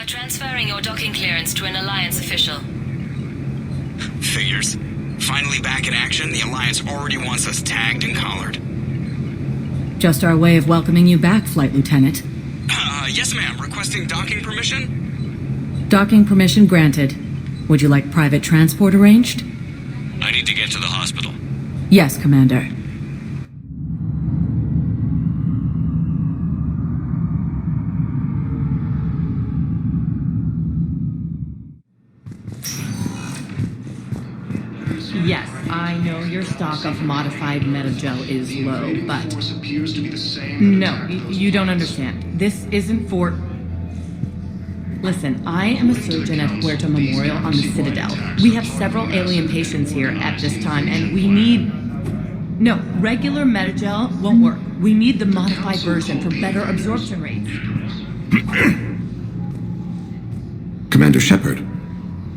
Transferring your docking clearance to an Alliance official. Figures. Finally back in action, the Alliance already wants us tagged and collared. Just our way of welcoming you back, Flight Lieutenant. Yes ma'am. Requesting docking permission? Docking permission granted. Would you like private transport arranged? I need to get to the hospital. Yes, Commander. Yes, I know your stock of modified metagel is low, but... No, you don't understand. This isn't for... Listen, I am a surgeon at Puerto Memorial on the Citadel. We have several alien patients here at this time, and we need... No, regular metagel won't work. We need the modified version for better absorption rates. Commander Shepard,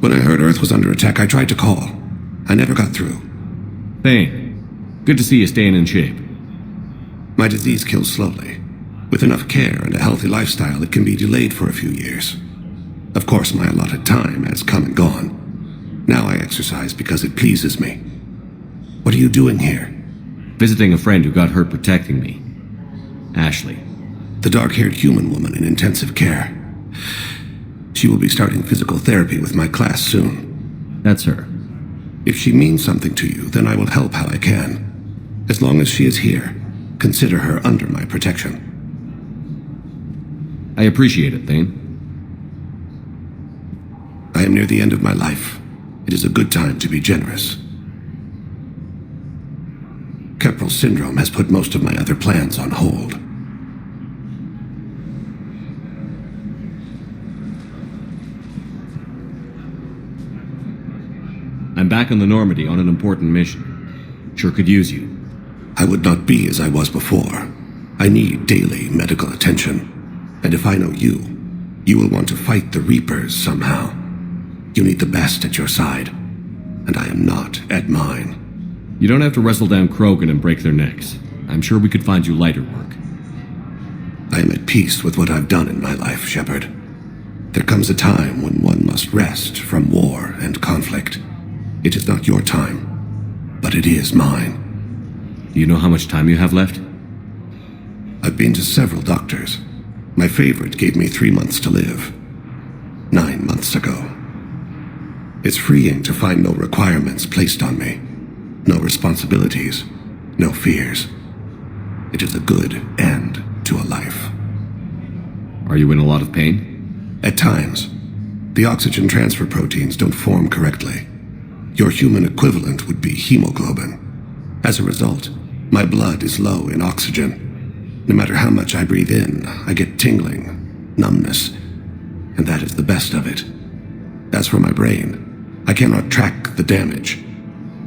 when I heard Earth was under attack, I tried to call. I never got through. Thane, good to see you staying in shape. My disease kills slowly. With enough care and a healthy lifestyle, it can be delayed for a few years. Of course, my allotted time has come and gone. Now I exercise because it pleases me. What are you doing here? Visiting a friend who got hurt protecting me. Ashley. The dark-haired human woman in intensive care. She will be starting physical therapy with my class soon. That's her. If she means something to you, then I will help how I can. As long as she is here, consider her under my protection. I appreciate it, Thane. I am near the end of my life. It is a good time to be generous. Keppel syndrome has put most of my other plans on hold. I'm back on the Normandy on an important mission. Sure could use you. I would not be as I was before. I need daily medical attention. And if I know you, you will want to fight the Reapers somehow. You need the best at your side, and I am not at mine. You don't have to wrestle down Krogan and break their necks. I'm sure we could find you lighter work. I am at peace with what I've done in my life, Shepard. There comes a time when one must rest from war and conflict. It is not your time, but it is mine. Do you know how much time you have left? I've been to several doctors. My favorite gave me 3 months to live. 9 months ago. It's freeing to find no requirements placed on me. No responsibilities. No fears. It is a good end to a life. Are you in a lot of pain? At times. The oxygen transfer proteins don't form correctly. Your human equivalent would be hemoglobin. As a result, my blood is low in oxygen. No matter how much I breathe in, I get tingling, numbness, and that is the best of it. As for my brain, I cannot track the damage.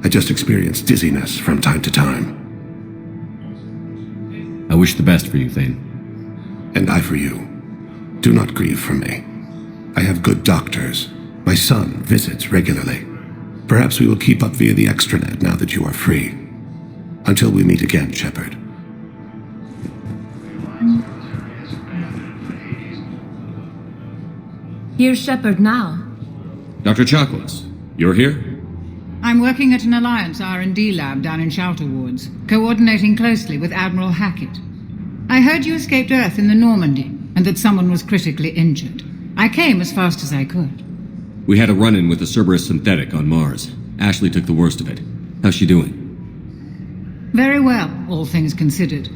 I just experience dizziness from time to time. I wish the best for you, Thane. And I for you. Do not grieve for me. I have good doctors. My son visits regularly. Perhaps we will keep up via the extranet now that you are free. Until we meet again, Shepard. Here's Shepard now. Dr. Chakwas, you're here? I'm working at an Alliance R&D lab down in Shelter Wards, coordinating closely with Admiral Hackett. I heard you escaped Earth in the Normandy, and that someone was critically injured. I came as fast as I could. We had a run-in with the Cerberus synthetic on Mars. Ashley took the worst of it. How's she doing? Very well, all things considered.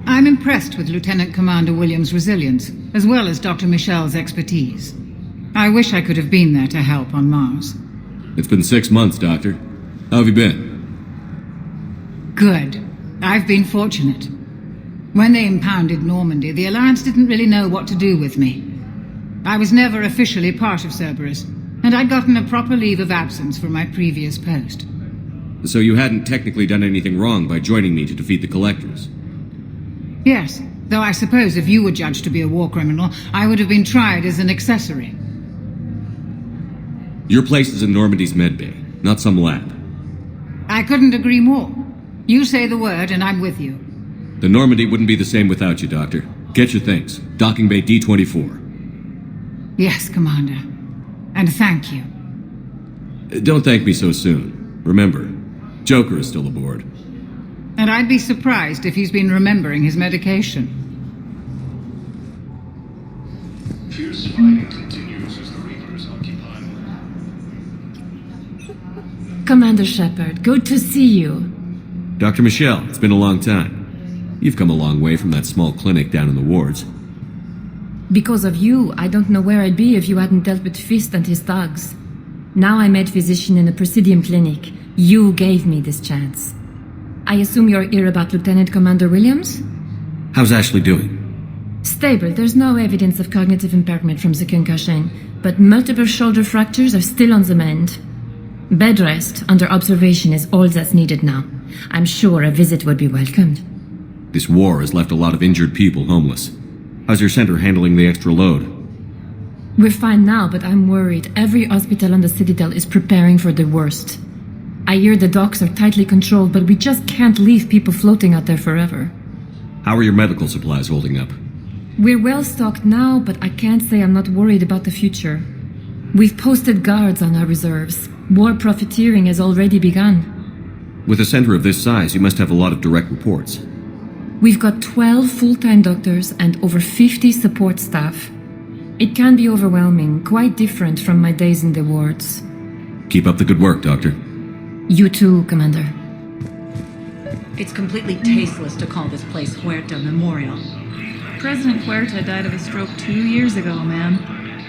I'm impressed with Lieutenant Commander Williams' resilience, as well as Dr. Michel's expertise. I wish I could have been there to help on Mars. It's been 6 months, Doctor. How have you been? Good. I've been fortunate. When they impounded Normandy, the Alliance didn't really know what to do with me. I was never officially part of Cerberus, and I'd gotten a proper leave of absence from my previous post. So you hadn't technically done anything wrong by joining me to defeat the Collectors? Yes, though I suppose if you were judged to be a war criminal, I would have been tried as an accessory. Your place is in Normandy's medbay, not some lab. I couldn't agree more. You say the word and I'm with you. The Normandy wouldn't be the same without you, Doctor. Get your things. Docking Bay D-24. Yes, Commander. And thank you. Don't thank me so soon. Remember, Joker is still aboard. And I'd be surprised if he's been remembering his medication. Fierce fighting continues as the Reapers occupy. Commander Shepard, good to see you. Dr. Michelle, it's been a long time. You've come a long way from that small clinic down in the wards. Because of you, I don't know where I'd be if you hadn't dealt with Fist and his thugs. Now I'm head physician in the Presidium Clinic. You gave me this chance. I assume you're here about Lieutenant Commander Williams? How's Ashley doing? Stable. There's no evidence of cognitive impairment from the concussion, but multiple shoulder fractures are still on the mend. Bed rest under observation is all that's needed now. I'm sure a visit would be welcomed. This war has left a lot of injured people homeless. How's your center handling the extra load? We're fine now, but I'm worried. Every hospital on the Citadel is preparing for the worst. I hear the docks are tightly controlled, but we just can't leave people floating out there forever. How are your medical supplies holding up? We're well stocked now, but I can't say I'm not worried about the future. We've posted guards on our reserves. War profiteering has already begun. With a center of this size, you must have a lot of direct reports. We've got 12 full-time doctors and over 50 support staff. It can be overwhelming, quite different from my days in the wards. Keep up the good work, Doctor. You too, Commander. It's completely tasteless to call this place Huerta Memorial. President Huerta died of a stroke 2 years ago, ma'am.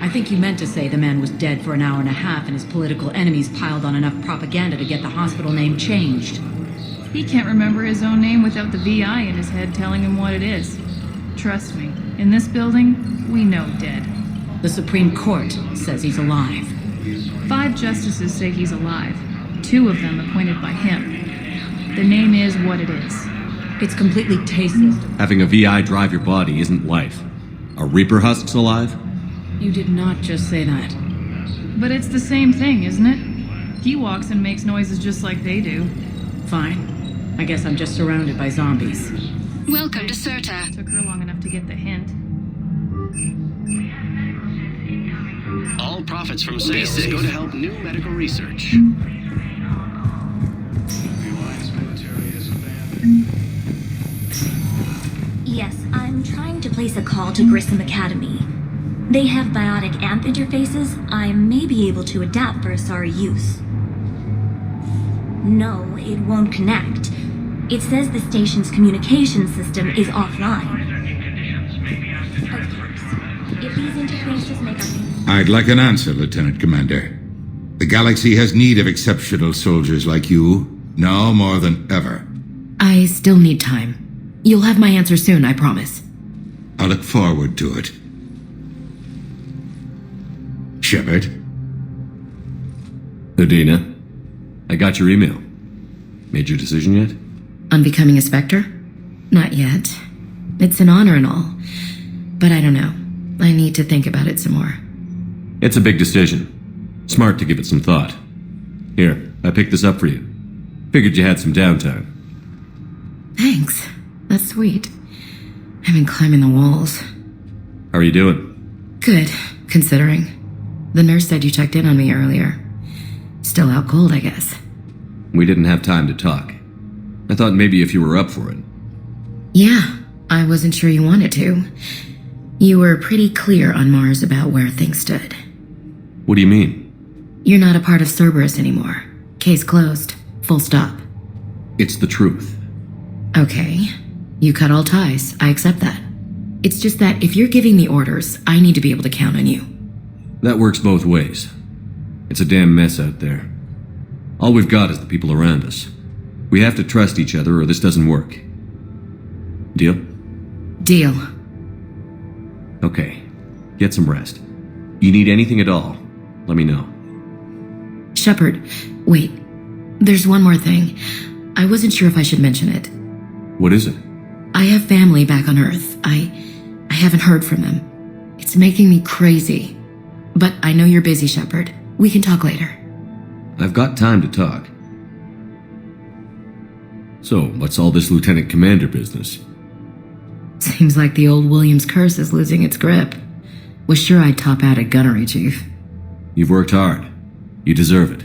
I think you meant to say the man was dead for an hour and a half and his political enemies piled on enough propaganda to get the hospital name changed. He can't remember his own name without the VI in his head telling him what it is. Trust me, in this building, we know dead. The Supreme Court says he's alive. 5 justices say he's alive. 2 of them appointed by him. The name is what it is. It's completely tasteless. Having a VI drive your body isn't life. Are Reaper husks alive? You did not just say that. But it's the same thing, isn't it? He walks and makes noises just like they do. Fine. I guess I'm just surrounded by zombies. Welcome to Serta. Took her long enough to get the hint. All profits from sales go to help new medical research. Yes, I'm trying to place a call to Grissom Academy. They have biotic amp interfaces. I may be able to adapt for Asari use. No, it won't connect. It says the station's communication system is offline. Of course, if these interfaces make up... I'd like an answer, Lieutenant Commander. The galaxy has need of exceptional soldiers like you, now more than ever. I still need time. You'll have my answer soon, I promise. I look forward to it. Shepard? Udina, I got your email. Made your decision yet? On becoming a Spectre? Not yet. It's an honor and all. But I don't know. I need to think about it some more. It's a big decision. Smart to give it some thought. Here, I picked this up for you. Figured you had some downtime. Thanks. That's sweet. I've been climbing the walls. How are you doing? Good, considering. The nurse said you checked in on me earlier. Still out cold, I guess. We didn't have time to talk. I thought maybe if you were up for it. Yeah, I wasn't sure you wanted to. You were pretty clear on Mars about where things stood. What do you mean? You're not a part of Cerberus anymore. Case closed. Full stop. It's the truth. Okay. You cut all ties. I accept that. It's just that if you're giving me orders, I need to be able to count on you. That works both ways. It's a damn mess out there. All we've got is the people around us. We have to trust each other or this doesn't work. Deal? Deal. Okay. Get some rest. You need anything at all, let me know. Shepard, wait. There's one more thing. I wasn't sure if I should mention it. What is it? I have family back on Earth. I haven't heard from them. It's making me crazy. But I know you're busy, Shepard. We can talk later. I've got time to talk. So, what's all this Lieutenant Commander business? Seems like the old Williams curse is losing its grip. Was sure I'd top out at gunnery, Chief. You've worked hard. You deserve it.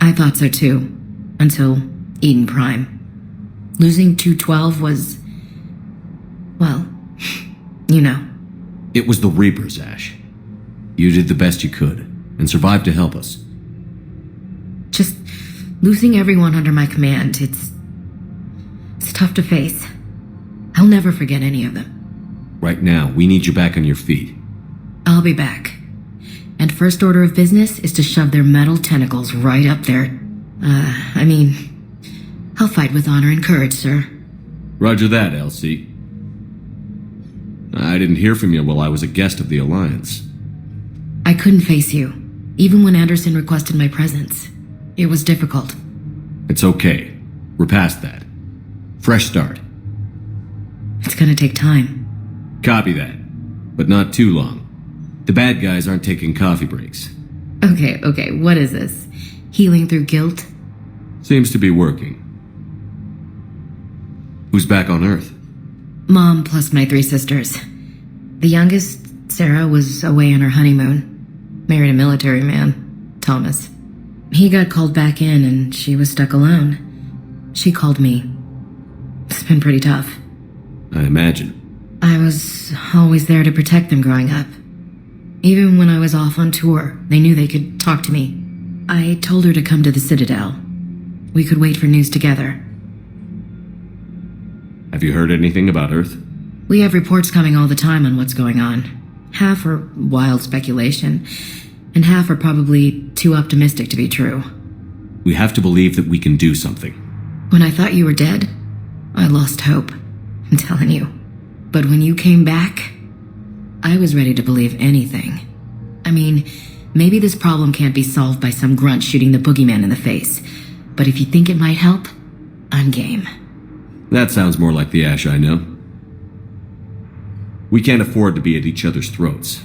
I thought so too. Until Eden Prime. Losing 212 was... well, you know. It was the Reapers, Ash. You did the best you could, and survived to help us. Just losing everyone under my command, it's tough to face. I'll never forget any of them. Right now, we need you back on your feet. I'll be back. And first order of business is to shove their metal tentacles right up there. I'll fight with honor and courage, sir. Roger that, LC. I didn't hear from you while I was a guest of the Alliance. I couldn't face you, even when Anderson requested my presence. It was difficult. It's okay. We're past that. Fresh start. It's gonna take time. Copy that. But not too long. The bad guys aren't taking coffee breaks. Okay, what is this? Healing through guilt? Seems to be working. Who's back on Earth? Mom plus my 3 sisters. The youngest, Sarah, was away on her honeymoon. Married a military man, Thomas. He got called back in and she was stuck alone. She called me. It's been pretty tough. I imagine. I was always there to protect them growing up. Even when I was off on tour, they knew they could talk to me. I told her to come to the Citadel. We could wait for news together. Have you heard anything about Earth? We have reports coming all the time on what's going on. Half are wild speculation, and half are probably too optimistic to be true. We have to believe that we can do something. When I thought you were dead, I lost hope. I'm telling you. But when you came back, I was ready to believe anything. Maybe this problem can't be solved by some grunt shooting the boogeyman in the face. But if you think it might help, I'm game. That sounds more like the Ash I know. We can't afford to be at each other's throats.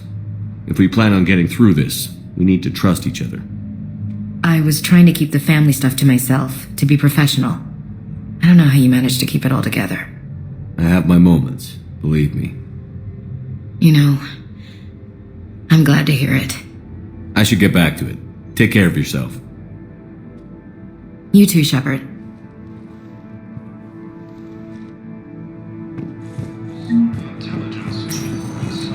If we plan on getting through this, we need to trust each other. I was trying to keep the family stuff to myself, to be professional. I don't know how you managed to keep it all together. I have my moments, believe me. I'm glad to hear it. I should get back to it. Take care of yourself. You too, Shepard.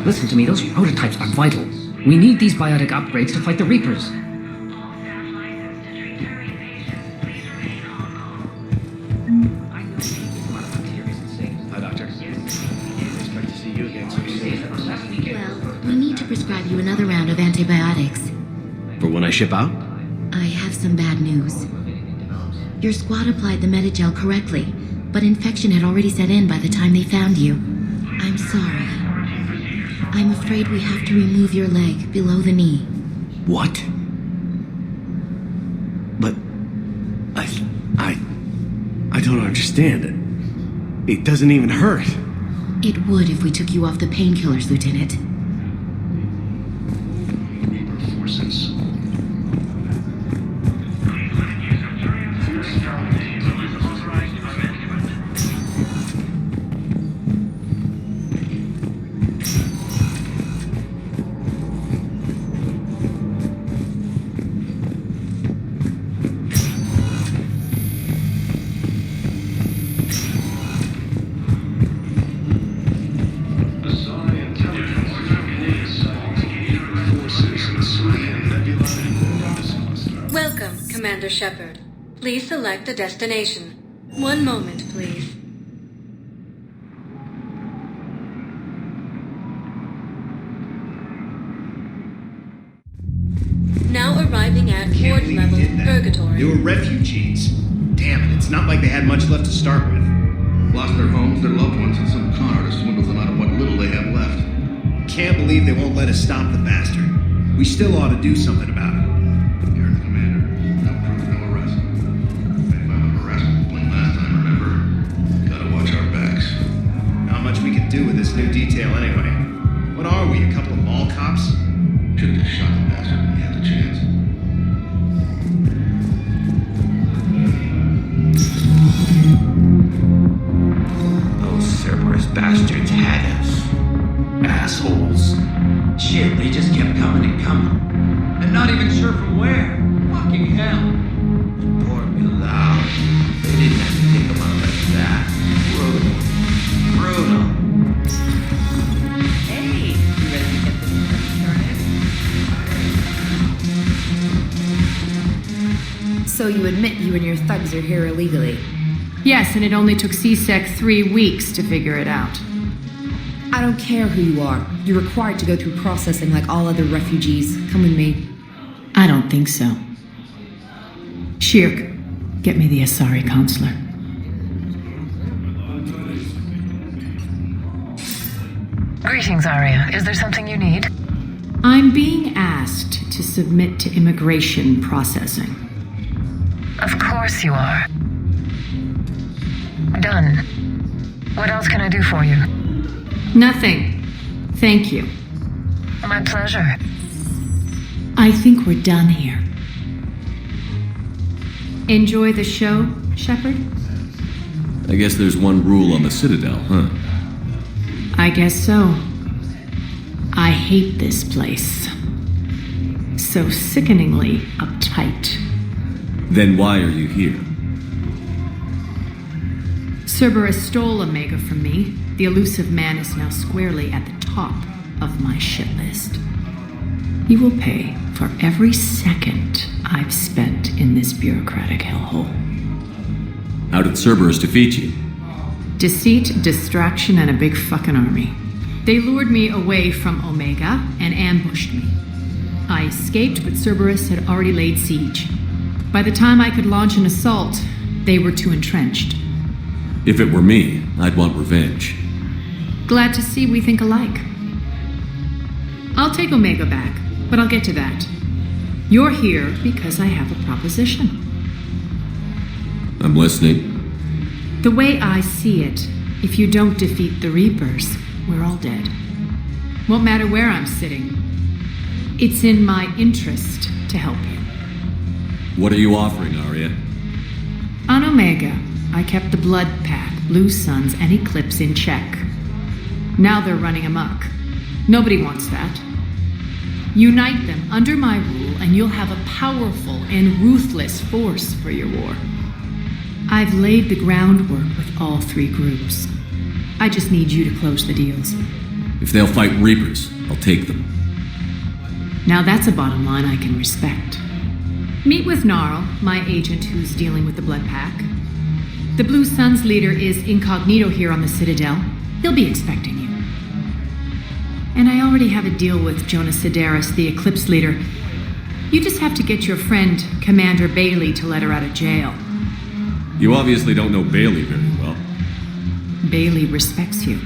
Listen to me, those prototypes are vital. We need these biotic upgrades to fight the Reapers. Hi, Doctor. Expect to see you again soon. Well, we need to prescribe you another round of antibiotics. For when I ship out? I have some bad news. Your squad applied the Metagel correctly, but infection had already set in by the time they found you. I'm sorry. I'm afraid we have to remove your leg below the knee. What? But... I don't understand it. It doesn't even hurt. It would if we took you off the painkillers, Lieutenant. Forces. Welcome, Commander Shepard. Please select a destination. One moment, please. Now arriving at ward level Purgatory. They were refugees. Damn it, it's not like they had much left to start with. Lost their homes, their loved ones, and some con artist swindled them out of what little they have left. Can't believe they won't let us stop the bastard. We still ought to do something about it. You're the commander. No proof, no arrest. If I'm harassment complaint last time, remember? Gotta watch our backs. Not much we can do with this new detail anyway. What are we, a couple of mall cops? Should've just shot the bastard when we had the chance. Those Cerberus bastards had us. Assholes. Shit, they just kept coming and coming. And not even sure from where. Fucking hell. And poor Bilal. They didn't have to take him out like that. Brutal. Brutal. Hey, you ready to get this party started? So you admit you and your thugs are here illegally? Yes, and it only took CSEC 3 weeks to figure it out. I don't care who you are. You're required to go through processing like all other refugees. Come with me. I don't think so. Shirk, get me the Asari consular. Greetings, Arya. Is there something you need? I'm being asked to submit to immigration processing. Of course you are. Done. What else can I do for you? Nothing. Thank you. My pleasure. I think we're done here. Enjoy the show, Shepard? I guess there's one rule on the Citadel, huh? I guess so. I hate this place. So sickeningly uptight. Then why are you here? Cerberus stole Omega from me. The elusive man is now squarely at the top of my shit list. You will pay for every second I've spent in this bureaucratic hellhole. How did Cerberus defeat you? Deceit, distraction, and a big fucking army. They lured me away from Omega and ambushed me. I escaped, but Cerberus had already laid siege. By the time I could launch an assault, they were too entrenched. If it were me, I'd want revenge. Glad to see we think alike. I'll take Omega back, but I'll get to that. You're here because I have a proposition. I'm listening. The way I see it, if you don't defeat the Reapers, we're all dead. Won't matter where I'm sitting. It's in my interest to help you. What are you offering, Arya? On Omega, I kept the Blood Pack, Blue Suns, and Eclipse in check. Now they're running amok. Nobody wants that. Unite them under my rule, and you'll have a powerful and ruthless force for your war. I've laid the groundwork with all 3 groups. I just need you to close the deals. If they'll fight Reapers, I'll take them. Now that's a bottom line I can respect. Meet with Gnarl, my agent who's dealing with the Blood Pack. The Blue Suns leader is incognito here on the Citadel. He'll be expecting you. And I already have a deal with Jonas Sidaris, the Eclipse leader. You just have to get your friend, Commander Bailey, to let her out of jail. You obviously don't know Bailey very well. Bailey respects you.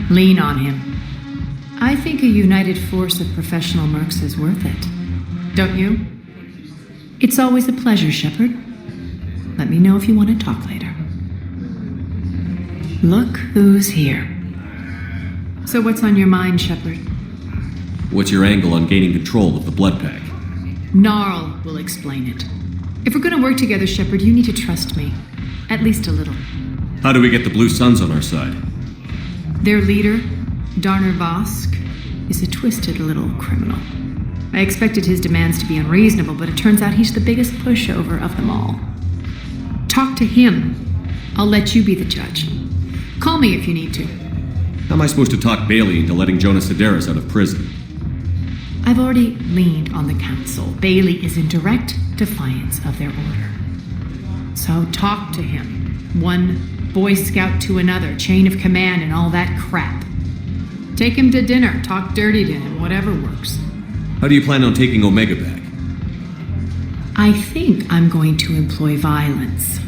Lean on him. I think a united force of professional mercs is worth it. Don't you? It's always a pleasure, Shepard. Let me know if you want to talk later. Look who's here. So what's on your mind, Shepard? What's your angle on gaining control of the Blood Pack? Gnarl will explain it. If we're going to work together, Shepard, you need to trust me. At least a little. How do we get the Blue Suns on our side? Their leader, Darner Vosk, is a twisted little criminal. I expected his demands to be unreasonable, but it turns out he's the biggest pushover of them all. Talk to him. I'll let you be the judge. Call me if you need to. How am I supposed to talk Bailey into letting Jonas Sidaris out of prison? I've already leaned on the council. Bailey is in direct defiance of their order. So talk to him. One Boy Scout to another, chain of command and all that crap. Take him to dinner, talk dirty to him, whatever works. How do you plan on taking Omega back? I think I'm going to employ violence.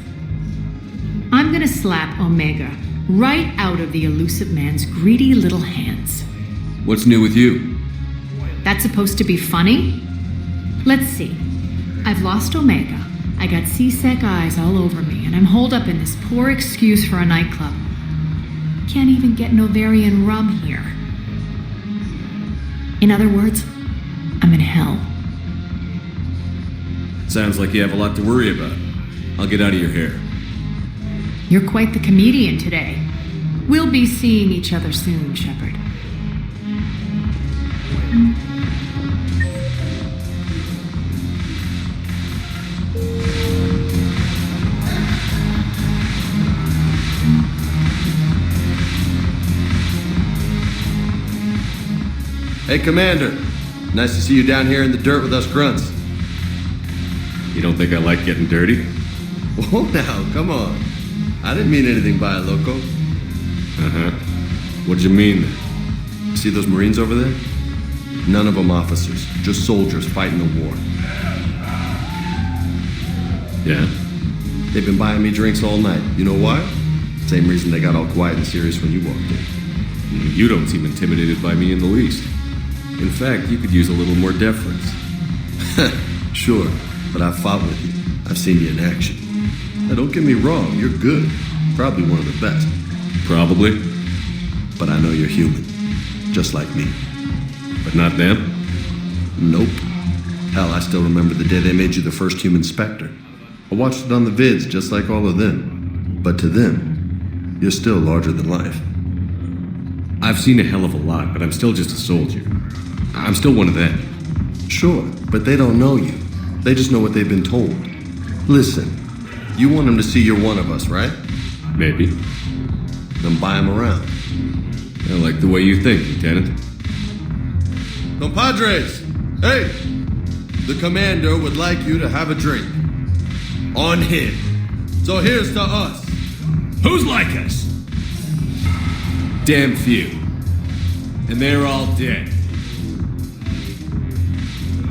I'm going to slap Omega right out of the elusive man's greedy little hands. What's new with you? That's supposed to be funny? Let's see. I've lost Omega. I got CSEC eyes all over me, and I'm holed up in this poor excuse for a nightclub. Can't even get Novarian rum here. In other words, I'm in hell. Sounds like you have a lot to worry about. I'll get out of your hair. You're quite the comedian today. We'll be seeing each other soon, Shepard. Hey, Commander. Nice to see you down here in the dirt with us grunts. You don't think I like getting dirty? Whoa, now, come on. I didn't mean anything by it, loco. Uh-huh. What'd you mean then? See those Marines over there? None of them officers, just soldiers fighting the war. Yeah? They've been buying me drinks all night. You know why? Same reason they got all quiet and serious when you walked in. You don't seem intimidated by me in the least. In fact, you could use a little more deference. Sure, but I've fought with you. I've seen you in action. Now don't get me wrong, you're good. Probably one of the best. Probably. But I know you're human. Just like me. But not them? Nope. Hell, I still remember the day they made you the first human Spectre. I watched it on the vids just like all of them. But to them, you're still larger than life. I've seen a hell of a lot, but I'm still just a soldier. I'm still one of them. Sure, but they don't know you. They just know what they've been told. Listen, you want them to see you're one of us, right? Maybe. Then buy them around. I like the way you think, Lieutenant. Compadres! Hey! The Commander would like you to have a drink. On him. So here's to us. Who's like us? Damn few. And they're all dead.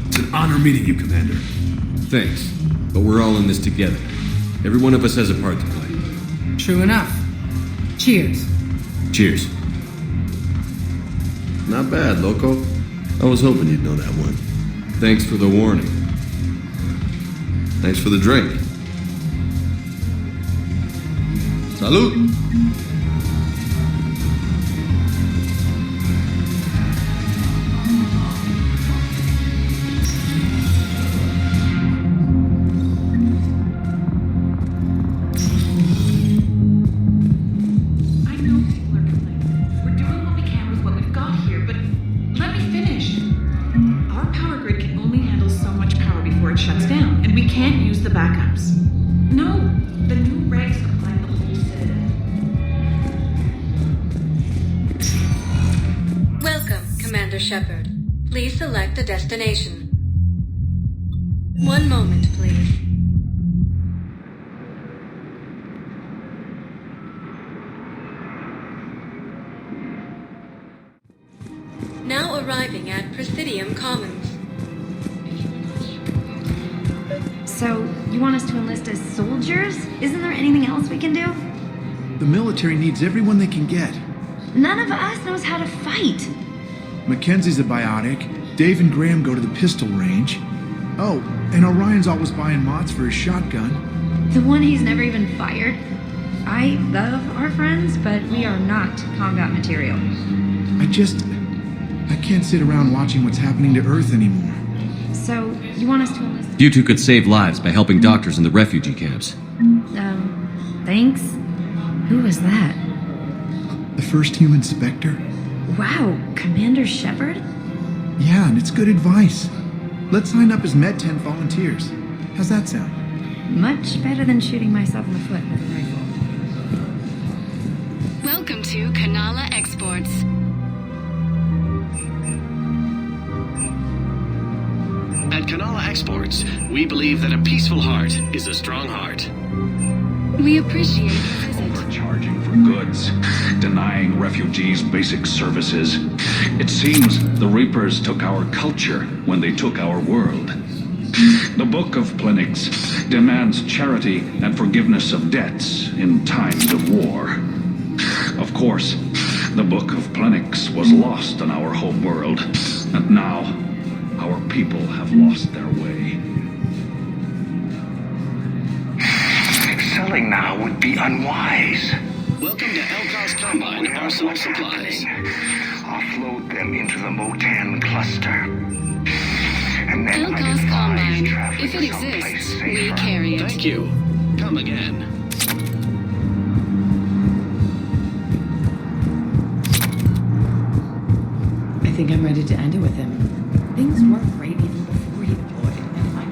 It's an honor meeting you, Commander. Thanks. But we're all in this together. Every one of us has a part to play. True enough. Cheers. Cheers. Not bad, loco. I was hoping you'd know that one. Thanks for the warning. Thanks for the drink. Salud! Commander Shepard. Please select a destination. One moment, please. Now arriving at Presidium Commons. So, you want us to enlist as soldiers? Isn't there anything else we can do? The military needs everyone they can get. None of us knows how to fight. Mackenzie's a biotic. Dave and Graham go to the pistol range. Oh, and Orion's always buying mods for his shotgun. The one he's never even fired? I love our friends, but we are not combat material. I can't sit around watching what's happening to Earth anymore. So, you want us to enlist? You two could save lives by helping doctors in the refugee camps. Thanks. Who was that? The first human Spectre. Wow, Commander Shepard? Yeah, and it's good advice. Let's sign up as Med-10 volunteers. How's that sound? Much better than shooting myself in the foot with a rifle. Welcome to Kanala Exports. At Kanala Exports, we believe that a peaceful heart is a strong heart. We appreciate your visit. Overcharging for goods, denying refugees basic services. It seems the Reapers took our culture when they took our world. The Book of Plenix demands charity and forgiveness of debts in times of war. Of course, the Book of Plenix was lost in our home world, and now our people have lost their way. Selling now would be unwise. Welcome to Elcos Combine Arsenal Supplies. Offload them into the Motan cluster. And then Elcos Combine. If it exists, we carry it. Thank you. Come again. I think I'm ready to end it with him. Things weren't great even before he deployed, and I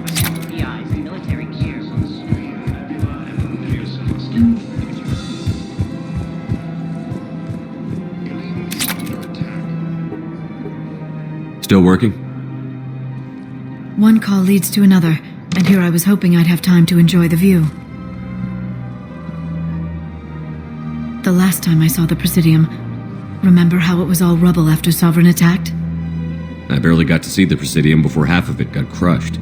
pretend PIs and military gear. Still working? One call leads to another, and here I was hoping I'd have time to enjoy the view. The last time I saw the Presidium, remember how it was all rubble after Sovereign attacked? I barely got to see the Presidium before half of it got crushed.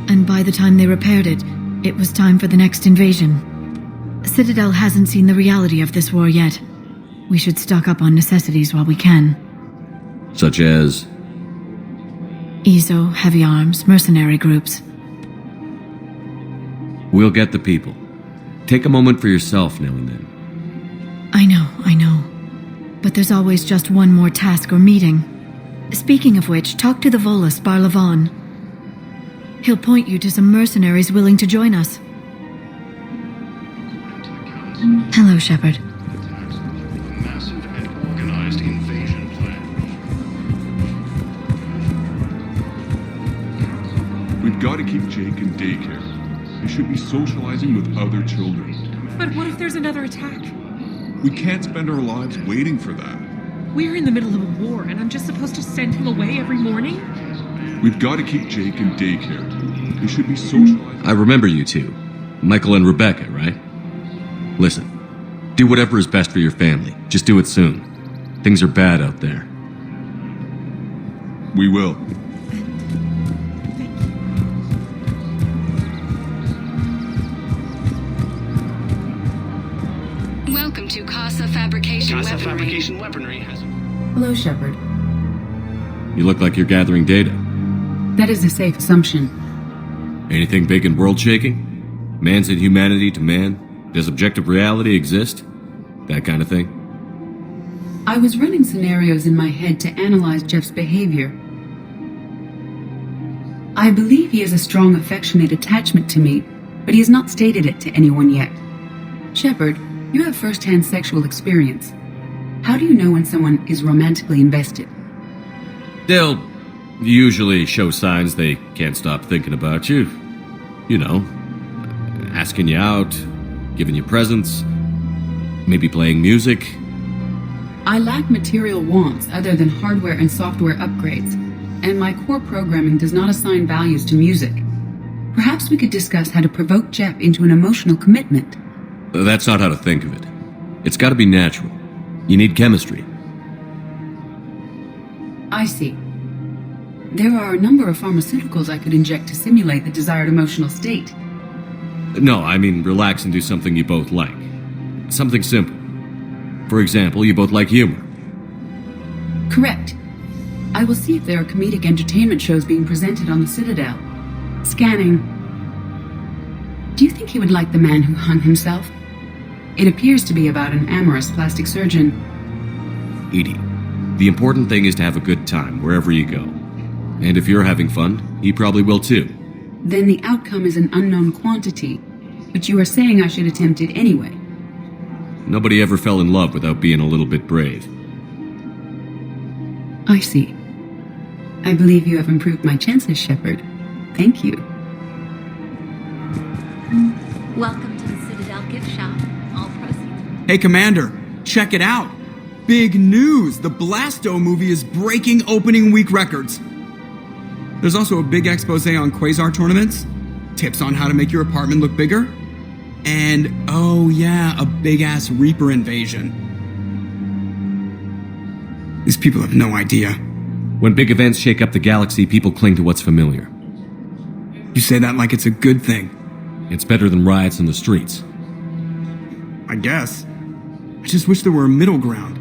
And by the time they repaired it, it was time for the next invasion. Citadel hasn't seen the reality of this war yet. We should stock up on necessities while we can. Such as? ESO, heavy arms, mercenary groups. We'll get the people. Take a moment for yourself now and then. I know. But there's always just one more task or meeting. Speaking of which, talk to the Volus, Barlavon. He'll point you to some mercenaries willing to join us. Hello, Shepard. Massive and organized invasion plan. We've got to keep Jake in daycare. He should be socializing with other children. But what if there's another attack? We can't spend our lives waiting for that. We're in the middle of a war, and I'm just supposed to send him away every morning? We've got to keep Jake in daycare. He should be socializing. I remember you two. Michael and Rebecca, right? Listen, do whatever is best for your family. Just do it soon. Things are bad out there. We will. Welcome to Casa Fabrication Casa Weaponry. Fabrication Weaponry has... Hello, Shepard. You look like you're gathering data. That is a safe assumption. Anything big and world-shaking? Man's inhumanity to man? Does objective reality exist? That kind of thing? I was running scenarios in my head to analyze Jeff's behavior. I believe he has a strong affectionate attachment to me, but he has not stated it to anyone yet. Shepard, you have first-hand sexual experience. How do you know when someone is romantically invested? They'll usually show signs they can't stop thinking about you. You know, asking you out, giving you presents, maybe playing music. I lack material wants other than hardware and software upgrades, and my core programming does not assign values to music. Perhaps we could discuss how to provoke Jeff into an emotional commitment. That's not how to think of it. It's got to be natural. You need chemistry. I see. There are a number of pharmaceuticals I could inject to simulate the desired emotional state. No, I mean relax and do something you both like. Something simple. For example, you both like humor. Correct. I will see if there are comedic entertainment shows being presented on the Citadel. Scanning. Do you think he would like The Man Who Hung Himself? It appears to be about an amorous plastic surgeon. Edie, the important thing is to have a good time wherever you go. And if you're having fun, he probably will too. Then the outcome is an unknown quantity, but you are saying I should attempt it anyway. Nobody ever fell in love without being a little bit brave. I see. I believe you have improved my chances, Shepard. Thank you. Welcome to the Citadel gift shop. All proceeds. Hey, Commander, check it out. Big news! The Blasto movie is breaking opening week records. There's also a big expose on Quasar tournaments, tips on how to make your apartment look bigger, and, oh yeah, a big-ass Reaper invasion. These people have no idea. When big events shake up the galaxy, people cling to what's familiar. You say that like it's a good thing. It's better than riots in the streets. I guess. I just wish there were a middle ground.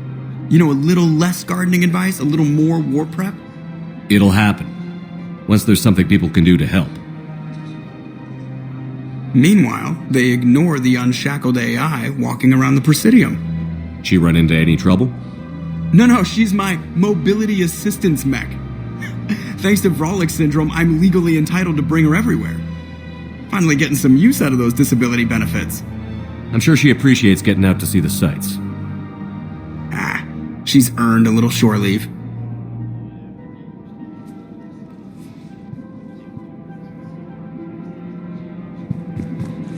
You know, a little less gardening advice, a little more war prep. It'll happen. Once there's something people can do to help. Meanwhile, they ignore the unshackled AI walking around the Presidium. She run into any trouble? No, she's my mobility assistance mech. Thanks to Vrolic syndrome, I'm legally entitled to bring her everywhere. Finally getting some use out of those disability benefits. I'm sure she appreciates getting out to see the sights. She's earned a little shore leave.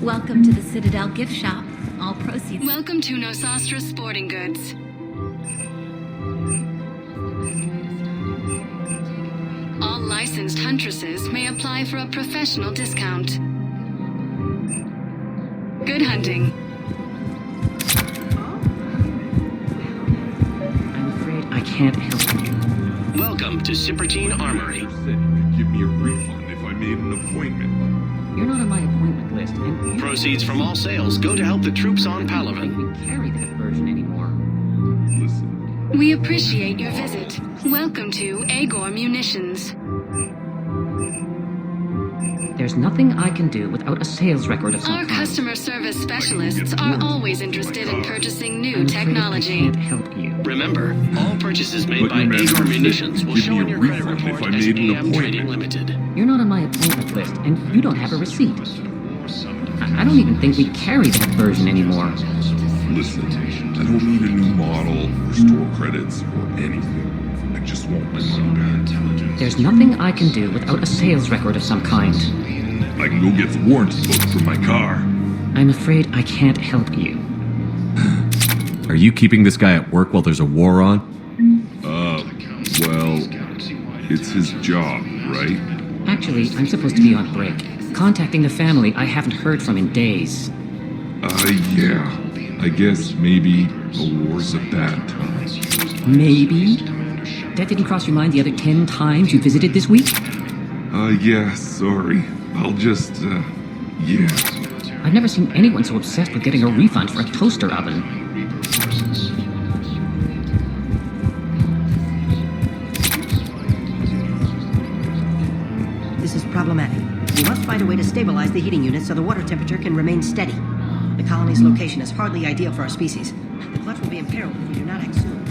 Welcome to the Citadel gift shop. All proceeds. Welcome to Nosastra Sporting Goods. All licensed huntresses may apply for a professional discount. Good hunting. I'm afraid I can't help you. Welcome to Sippertine Armory. Said you could give me a refund if I made an appointment. You're not on my appointment list, and Proceeds from all sales go to help the troops on Palaven. we carry that version anymore. Listen, We appreciate your visit. Welcome to Agor Munitions. There's nothing I can do without a sales record of some Our kind. customer service specialists are always interested in purchasing new I'm afraid technology. I can't help you. Remember, all purchases made but by your master Agor said Munitions you'd will give show me on a your credit refund if report I as made an AM Trading appointment. Limited. You're not on my appointment list, and you don't have a receipt. I don't even think we carry that version anymore. listen, I don't need a new model or store credits or anything. I just want my money back. There's nothing I can do without a sales record of some kind. I can go get the warranty book for my car. I'm afraid I can't help you. Are you keeping this guy at work while there's a war on? Well, it's his job, right? Actually, I'm supposed to be on break. Contacting the family I haven't heard from in days. Yeah. I guess maybe a war's a bad time. Maybe? That didn't cross your mind the other 10 times you visited this week? Yeah, sorry. I'll just, yeah. I've never seen anyone so obsessed with getting a refund for a toaster oven. This is problematic. We must find a way to stabilize the heating unit so the water temperature can remain steady. The colony's location is hardly ideal for our species. The clutch will be imperiled if we do not act soon.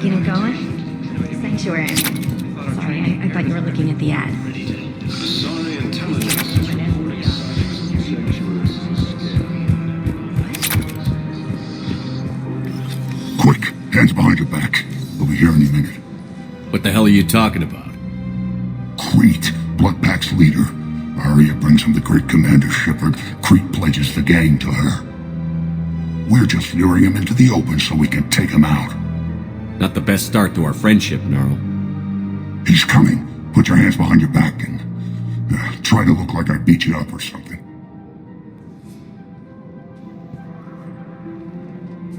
Getting going? Sanctuary. Sorry, I thought you were looking at the ad. Quick, hands behind your back. We'll be here any minute. What the hell are you talking about? Crete, Bloodpack's leader. Arya brings him the great Commander Shepard. Crete pledges the gang to her. We're just luring him into the open so we can take him out. Not the best start to our friendship, Gnarl. He's coming. Put your hands behind your back and try to look like I beat you up or something.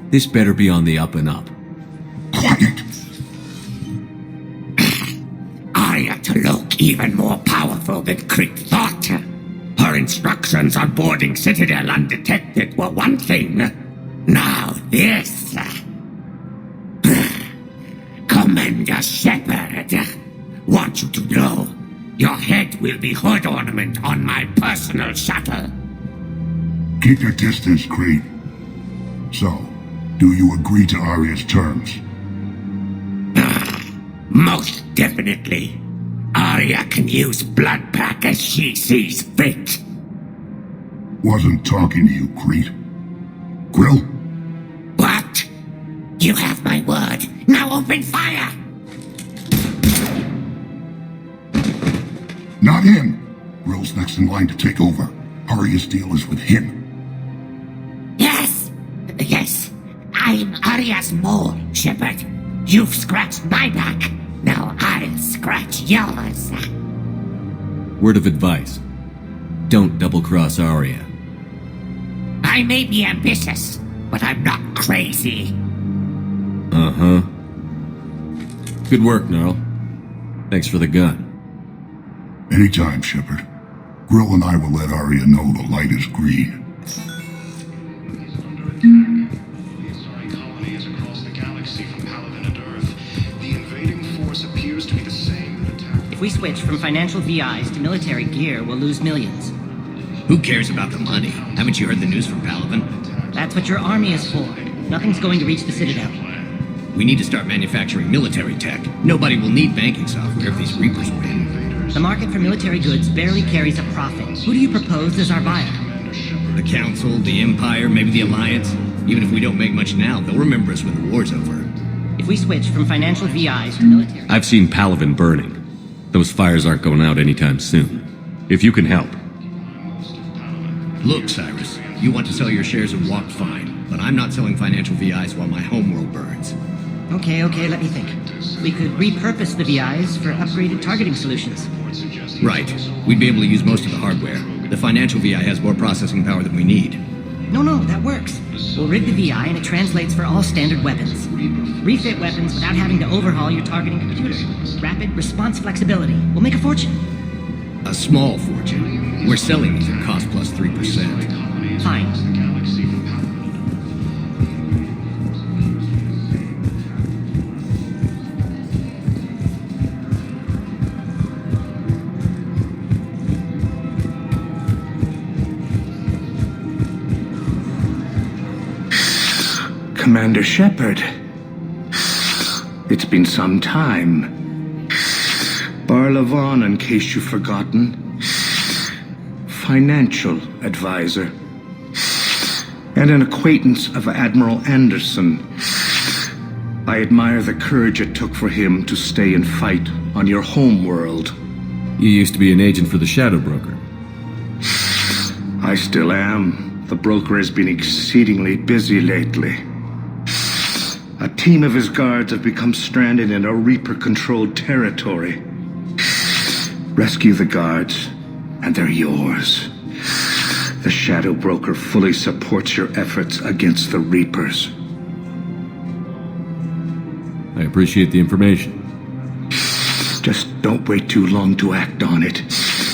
This better be on the up and up. Quiet. Arya to look even more powerful than Crete thought. Her instructions on boarding Citadel undetected were one thing. Now this. Commander Shepard, want you to know, your head will be hood ornament on my personal shuttle. Keep your distance, Crete. So, do you agree to Arya's terms? Most definitely. Arya can use Bloodpack as she sees fit. Wasn't talking to you, Crete. Grill? What? You have my word. Now open fire! Not him. Grill's next in line to take over. Arya's deal is with him. Yes. I'm Arya's mole, Shepard. You've scratched my back. Now I'll scratch yours. Word of advice. Don't double-cross Arya. I may be ambitious, but I'm not crazy. Uh-huh. Good work, Gnarl. Thanks for the gun. Anytime, Shepard. Grill and I will let Arya know the light is green. If we switch from financial VIs to military gear, we'll lose millions. Who cares about the money? Haven't you heard the news from Palaven? That's what your army is for. Nothing's going to reach the Citadel. We need to start manufacturing military tech. Nobody will need banking software if these Reapers win. The market for military goods barely carries a profit. Who do you propose as our buyer? The Council, the Empire, maybe the Alliance? Even if we don't make much now, they'll remember us when the war's over. If we switch from financial VIs to military... I've seen Palaven burning. Those fires aren't going out anytime soon. If you can help. Look, Cyrus, you want to sell your shares of WAP, fine, but I'm not selling financial VIs while my homeworld burns. Okay, let me think. We could repurpose the VIs for upgraded targeting solutions. Right. We'd be able to use most of the hardware. The financial VI has more processing power than we need. No, that works. We'll rig the VI and it translates for all standard weapons. Refit weapons without having to overhaul your targeting computer. Rapid response flexibility. We'll make a fortune. A small fortune. We're selling these at cost plus 3%. Fine. Commander Shepard. It's been some time. Barlavon, in case you've forgotten. Financial advisor. And an acquaintance of Admiral Anderson. I admire the courage it took for him to stay and fight on your home world. You used to be an agent for the Shadow Broker. I still am. The broker has been exceedingly busy lately. A team of his guards have become stranded in a Reaper-controlled territory. Rescue the guards, and they're yours. The Shadow Broker fully supports your efforts against the Reapers. I appreciate the information. Just don't wait too long to act on it.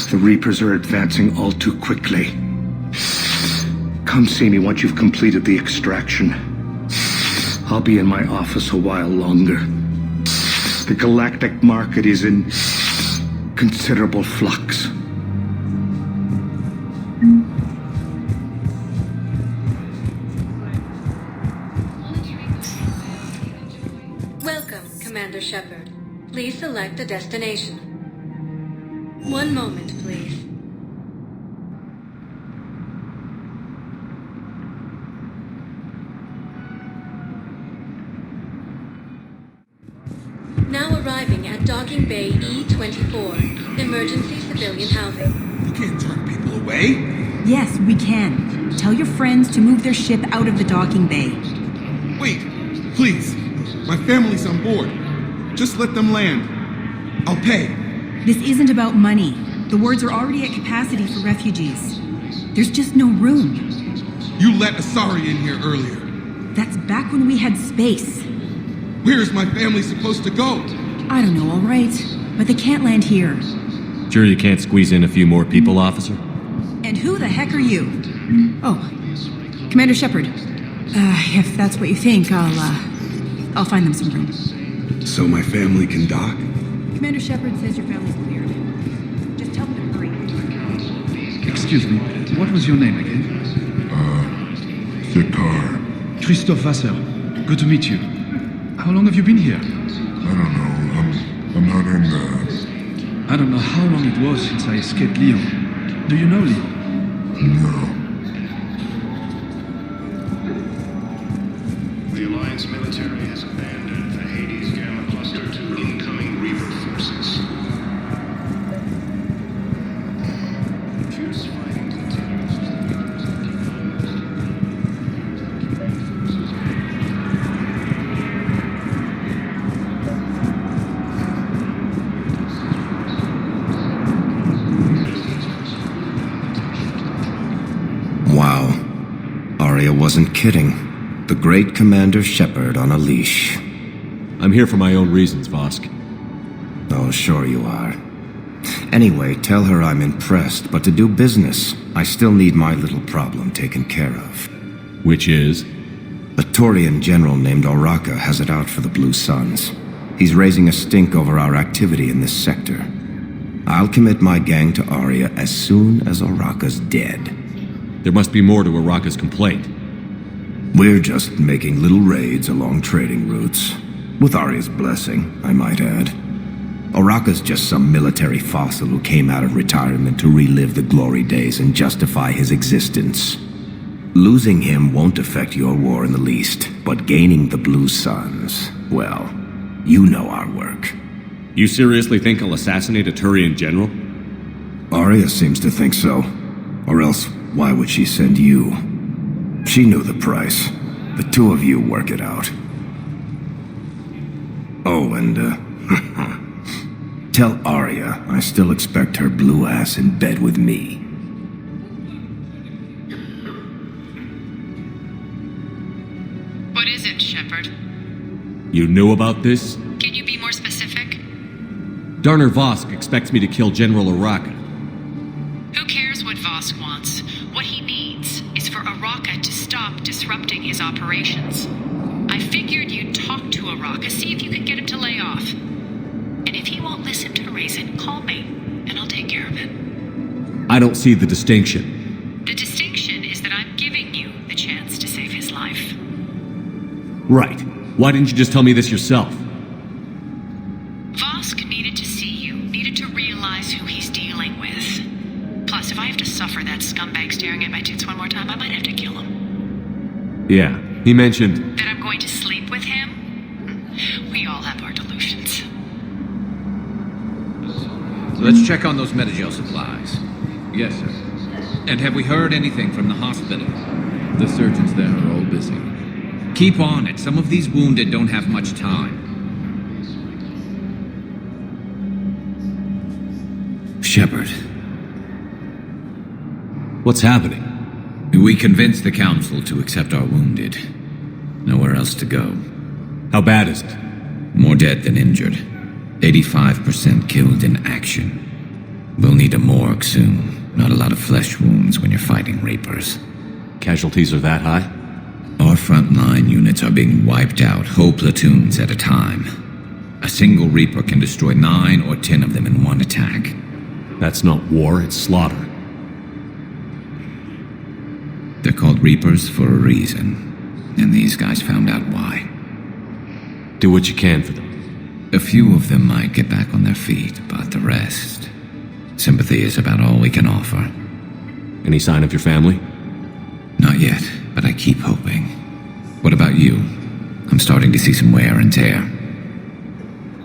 The Reapers are advancing all too quickly. Come see me once you've completed the extraction. I'll be in my office a while longer. The galactic market is in considerable flux. Welcome, Commander Shepard. Please select a destination. One moment, please. Now arriving at Docking Bay E-24, emergency civilian housing. You can't turn people away. Yes, we can. Tell your friends to move their ship out of the docking bay. Wait, please. My family's on board. Just let them land. I'll pay. This isn't about money. The wards are already at capacity for refugees. There's just no room. You let Asari in here earlier. That's back when we had space. Where is my family supposed to go? I don't know, all right. But they can't land here. Sure you can't squeeze in a few more people, officer? And who the heck are you? Oh, Commander Shepard. If that's what you think, I'll find them some room. So my family can dock? Commander Shepard says your family's cleared. Just tell them to hurry. Excuse me, what was your name again? Thikar. Christophe Vasseur. Good to meet you. How long have you been here? I don't know. I'm not in the... I don't know how long it was since I escaped Leo. Do you know Leo? No. The Alliance military has abandoned the Hades Gamma Cluster to incoming Reaper forces. Fierce fighting continues. Wow. Arya wasn't kidding. The great Commander Shepard on a leash. I'm here for my own reasons, Vosk. Oh, sure you are. Anyway, tell her I'm impressed, but to do business, I still need my little problem taken care of. Which is? A Taurian general named Oraka has it out for the Blue Suns. He's raising a stink over our activity in this sector. I'll commit my gang to Arya as soon as Oraka's dead. There must be more to Oraka's complaint. We're just making little raids along trading routes. With Arya's blessing, I might add. Oraka's just some military fossil who came out of retirement to relive the glory days and justify his existence. Losing him won't affect your war in the least, but gaining the Blue Suns, well, you know our work. You seriously think I'll assassinate a Turian general? Arya seems to think so. Or else, why would she send you? She knew the price. The two of you work it out. Oh, and, tell Arya I still expect her blue ass in bed with me. What is it, Shepard? You knew about this? Can you be more specific? Darner Vosk expects me to kill General Araka. Who cares what Vosk wants? What he needs is for Araka to stop disrupting his operations. I figured you'd talk to Araka, see if you could get him to lay off. And if he won't listen to reason, call me, and I'll take care of it. I don't see the distinction. The distinction is that I'm giving you the chance to save his life. Right. Why didn't you just tell me this yourself? Vosk needed to see you, needed to realize who he's dealing with. Plus, if I have to suffer that scumbag staring at my tits one more time, I might have to kill him. Yeah, he mentioned... That I'm going to sleep with him? We all have our delusions. Let's check on those Metagel supplies. Yes, sir. And have we heard anything from the hospital? The surgeons there are all busy. Keep on it. Some of these wounded don't have much time. Shepard. What's happening? We convinced the Council to accept our wounded. Nowhere else to go. How bad is it? More dead than injured. 85% killed in action. We'll need a morgue soon. Not a lot of flesh wounds when you're fighting Reapers. Casualties are that high? Our frontline units are being wiped out, whole platoons at a time. A single Reaper can destroy 9 or 10 of them in one attack. That's not war, it's slaughter. They're called Reapers for a reason. And these guys found out why. Do what you can for them. A few of them might get back on their feet, but the rest... Sympathy is about all we can offer. Any sign of your family? Not yet, but I keep hoping. What about you? I'm starting to see some wear and tear.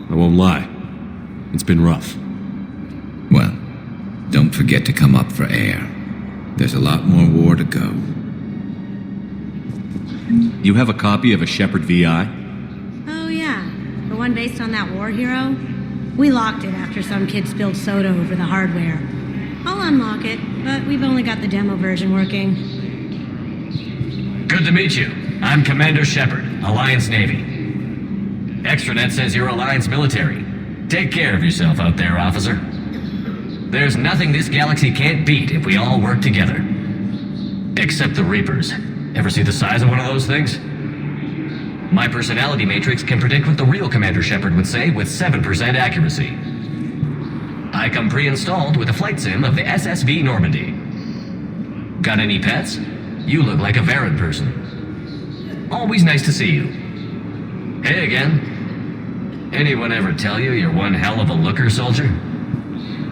I won't lie. It's been rough. Well, don't forget to come up for air. There's a lot more war to go. You have a copy of a Shepard VI? Oh yeah, the one based on that war hero? We locked it after some kid spilled soda over the hardware. I'll unlock it, but we've only got the demo version working. Good to meet you. I'm Commander Shepard, Alliance Navy. Extranet says you're Alliance military. Take care of yourself out there, officer. There's nothing this galaxy can't beat if we all work together. Except the Reapers. Ever see the size of one of those things? My personality matrix can predict what the real Commander Shepard would say with 7% accuracy. I come pre-installed with a flight sim of the SSV Normandy. Got any pets? You look like a Varan person. Always nice to see you. Hey again. Anyone ever tell you you're one hell of a looker, soldier?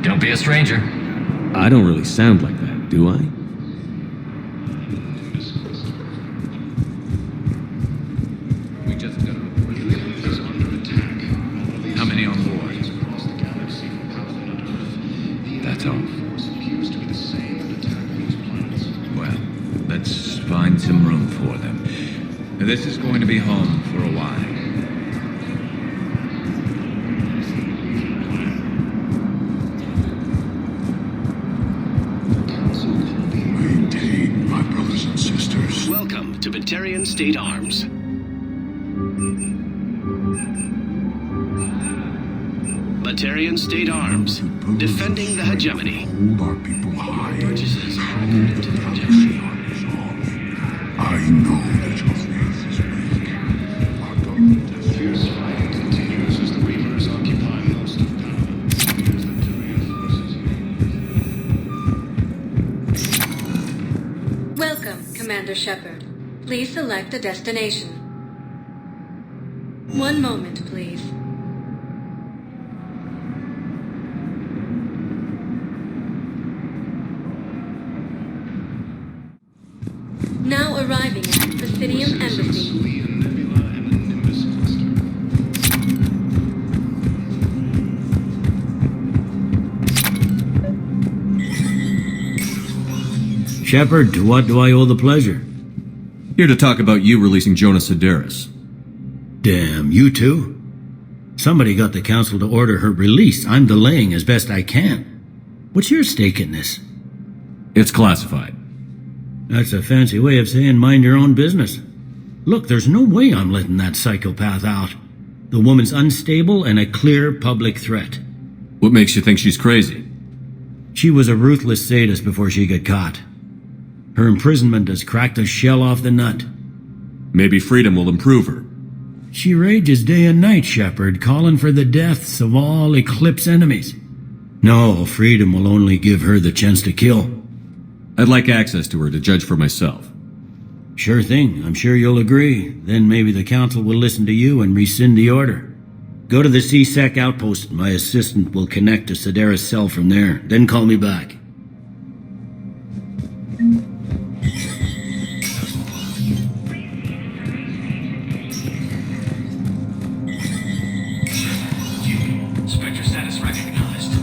Don't be a stranger. I don't really sound like that, do I? We just got How many on board? That's all. Well, let's find some room for them. This is going to be home for a while. Maintain, my brothers and sisters. Welcome to Batarian State Arms. Batarian State Arms, defending the hegemony. Hold our people high. I know that your faith is weak. Our government has fierce fight continues as the Reapers occupy most of power. Welcome, Commander Shepard. Please select a destination. One moment, please. Obsidian Embassy. Shepard, to what do I owe the pleasure? Here to talk about you releasing Jonas Sedaris. Damn, you too? Somebody got the council to order her release. I'm delaying as best I can. What's your stake in this? It's classified. That's a fancy way of saying mind your own business. Look, there's no way I'm letting that psychopath out. The woman's unstable and a clear public threat. What makes you think she's crazy? She was a ruthless sadist before she got caught. Her imprisonment has cracked the shell off the nut. Maybe freedom will improve her. She rages day and night, Shepard, calling for the deaths of all Eclipse enemies. No, freedom will only give her the chance to kill. I'd like access to her to judge for myself. Sure thing, I'm sure you'll agree. Then maybe the council will listen to you and rescind the order. Go to the C-Sec outpost. My assistant will connect to Sedaris' cell from there. Then call me back. Spectre status recognized.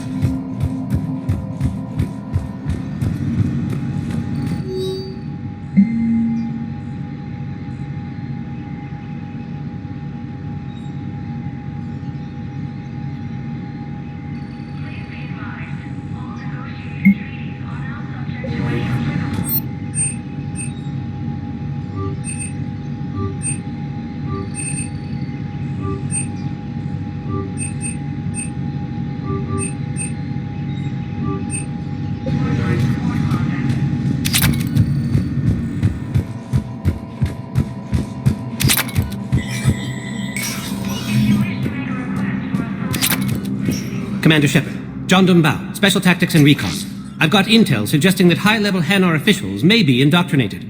Commander Shepard, John Dumbao, Special Tactics and Recon. I've got intel suggesting that high-level Hanar officials may be indoctrinated.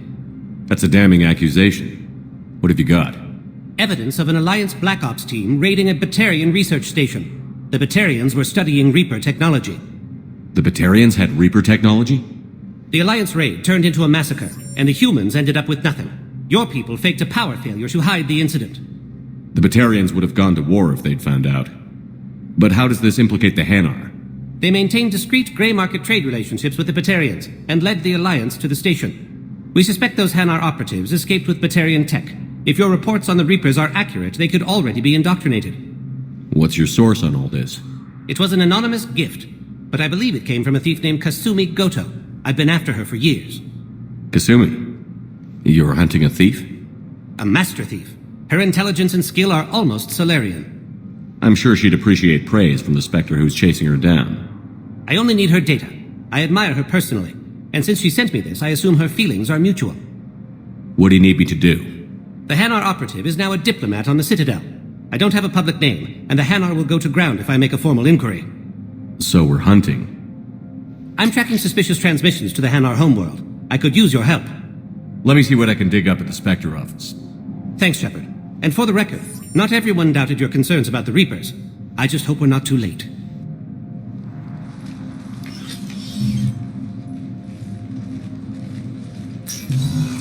That's a damning accusation. What have you got? Evidence of an Alliance Black Ops team raiding a Batarian research station. The Batarians were studying Reaper technology. The Batarians had Reaper technology? The Alliance raid turned into a massacre, and the humans ended up with nothing. Your people faked a power failure to hide the incident. The Batarians would have gone to war if they'd found out. But how does this implicate the Hanar? They maintained discreet grey market trade relationships with the Batarians, and led the Alliance to the station. We suspect those Hanar operatives escaped with Batarian tech. If your reports on the Reapers are accurate, they could already be indoctrinated. What's your source on all this? It was an anonymous gift, but I believe it came from a thief named Kasumi Goto. I've been after her for years. Kasumi? You're hunting a thief? A master thief. Her intelligence and skill are almost Solarian. I'm sure she'd appreciate praise from the Spectre who's chasing her down. I only need her data. I admire her personally, and since she sent me this, I assume her feelings are mutual. What do you need me to do? The Hanar operative is now a diplomat on the Citadel. I don't have a public name, and the Hanar will go to ground if I make a formal inquiry. So we're hunting. I'm tracking suspicious transmissions to the Hanar homeworld. I could use your help. Let me see what I can dig up at the Spectre office. Thanks, Shepard. And for the record, not everyone doubted your concerns about the Reapers. I just hope we're not too late.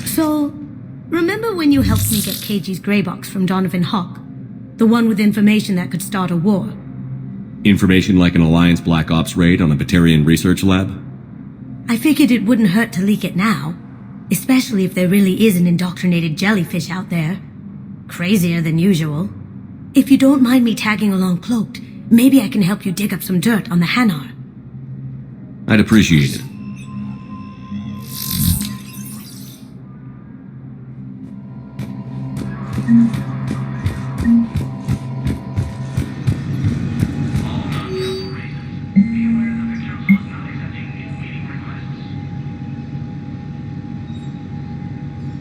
So, remember when you helped me get KG's grey box from Donovan Hawk? The one with information that could start a war? Information like an Alliance Black Ops raid on a Batarian research lab? I figured it wouldn't hurt to leak it now. Especially if there really is an indoctrinated jellyfish out there. Crazier than usual. If you don't mind me tagging along cloaked, maybe I can help you dig up some dirt on the Hanar. I'd appreciate it.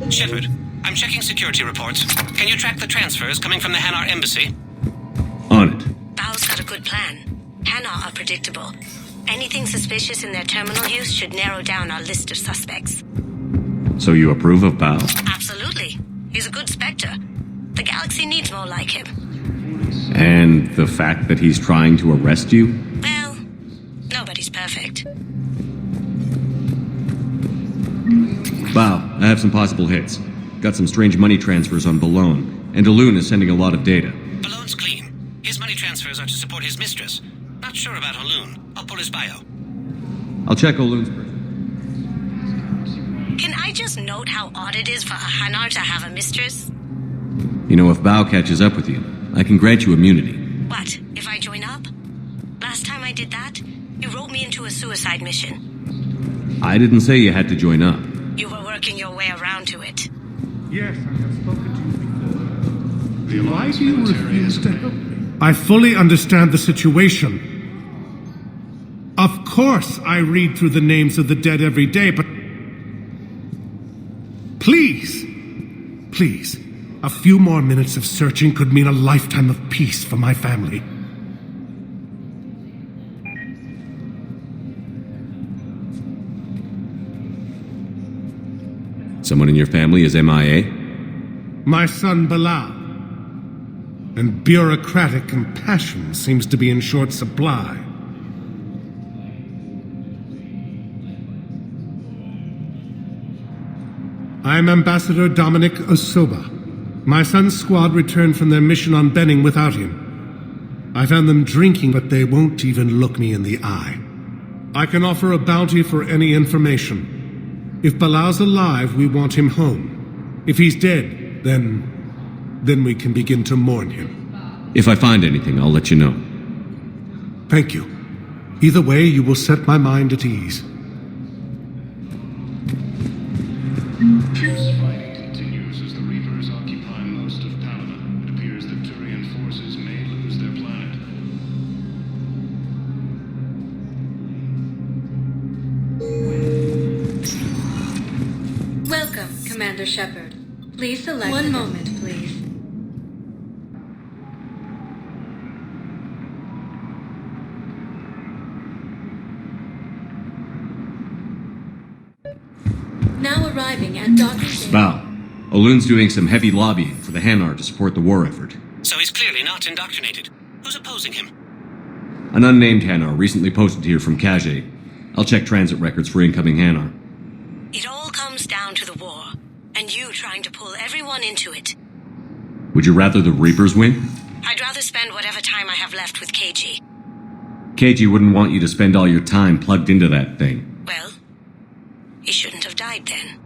Shepard, I'm checking security reports. Can you track the transfers coming from the Hanar embassy? On it. Bao's got a good plan. Hanar are predictable. Anything suspicious in their terminal use should narrow down our list of suspects. So you approve of Bao? Absolutely. He's a good Spectre. The galaxy needs more like him. And the fact that he's trying to arrest you? Well, nobody's perfect. Bao, I have some possible hits. Got some strange money transfers on Boulogne, and Olun is sending a lot of data. Balloon's clean. His money transfers are to support his mistress. Not sure about Olun. I'll pull his bio. I'll check Olun's... Can I just note how odd it is for a Hanar to have a mistress? You know, if Bao catches up with you, I can grant you immunity. What, if I join up? Last time I did that, you wrote me into a suicide mission. I didn't say you had to join up. You were working your way around to it. Yes, I have spoken to you before. Why do you refuse to help me? I fully understand the situation. Of course I read through the names of the dead every day, but... Please, a few more minutes of searching could mean a lifetime of peace for my family. Someone in your family is MIA? My son Bilal. And bureaucratic compassion seems to be in short supply. I'm Ambassador Dominic Osoba. My son's squad returned from their mission on Benning without him. I found them drinking, but they won't even look me in the eye. I can offer a bounty for any information. If Bilal's alive, we want him home. If he's dead, then we can begin to mourn him. If I find anything, I'll let you know. Thank you. Either way, you will set my mind at ease. Fighting continues as the Reapers occupy most of Panama. It appears that Turian forces may lose their planet. Welcome, Commander Shepard. Please select... One moment, please. Now arriving at Dr. Bao, Olun's doing some heavy lobbying for the Hanar to support the war effort. So he's clearly not indoctrinated. Who's opposing him? An unnamed Hanar recently posted here from Kage. I'll check transit records for incoming Hanar. It all comes down to the war, and you trying to pull everyone into it. Would you rather the Reapers win? I'd rather spend whatever time I have left with KG. KG wouldn't want you to spend all your time plugged into that thing. Well, he shouldn't have died then.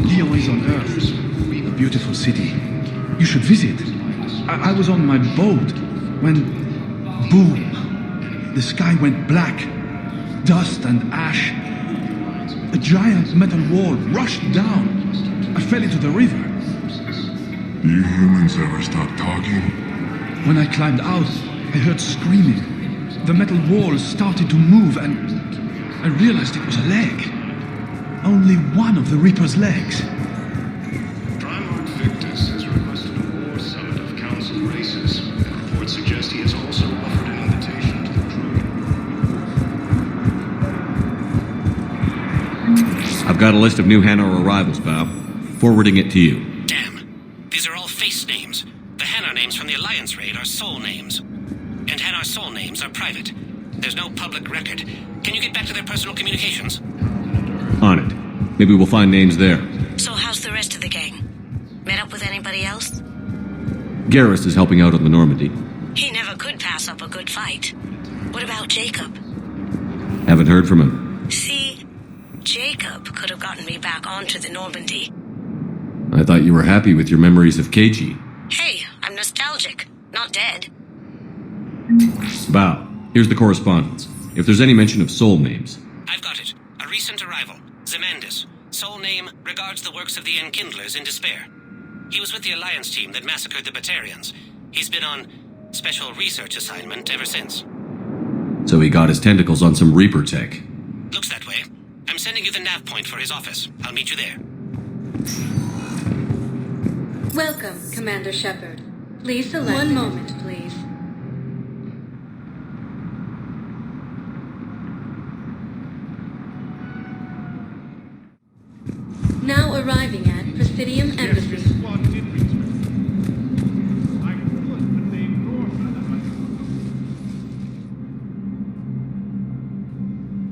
Lyon is on Earth, a beautiful city. You should visit. I was on my boat when, boom, the sky went black, dust and ash. A giant metal wall rushed down. I fell into the river. You humans ever stop talking? When I climbed out, I heard screaming. The metal wall started to move and I realized it was a leg. Only one of the Reaper's legs. Primarch Victus has requested a war summit of Council races. Reports suggest he has also offered an invitation to the crew. I've got a list of new Hanar arrivals, Bao. Forwarding it to you. Damn. These are all face names. The Hanar names from the Alliance raid are soul names. And Hanar soul names are private. There's no public record. Can you get back to their personal communications? On it. Maybe we'll find names there. So how's the rest of the gang? Met up with anybody else? Garrus is helping out on the Normandy. He never could pass up a good fight. What about Jacob? Haven't heard from him. See, Jacob could have gotten me back onto the Normandy. I thought you were happy with your memories of KG. Hey, I'm nostalgic, not dead. Bao, here's the correspondence. If there's any mention of soul names. I've got it. A recent arrival. Zemandis. Soul name regards the works of the Enkindlers in despair. He was with the Alliance team that massacred the Batarians. He's been on special research assignment ever since. So he got his tentacles on some Reaper tech. Looks that way. I'm sending you the nav point for his office. I'll meet you there. Welcome, Commander Shepard. Please select... One moment, please. Now arriving at Presidium Embassy.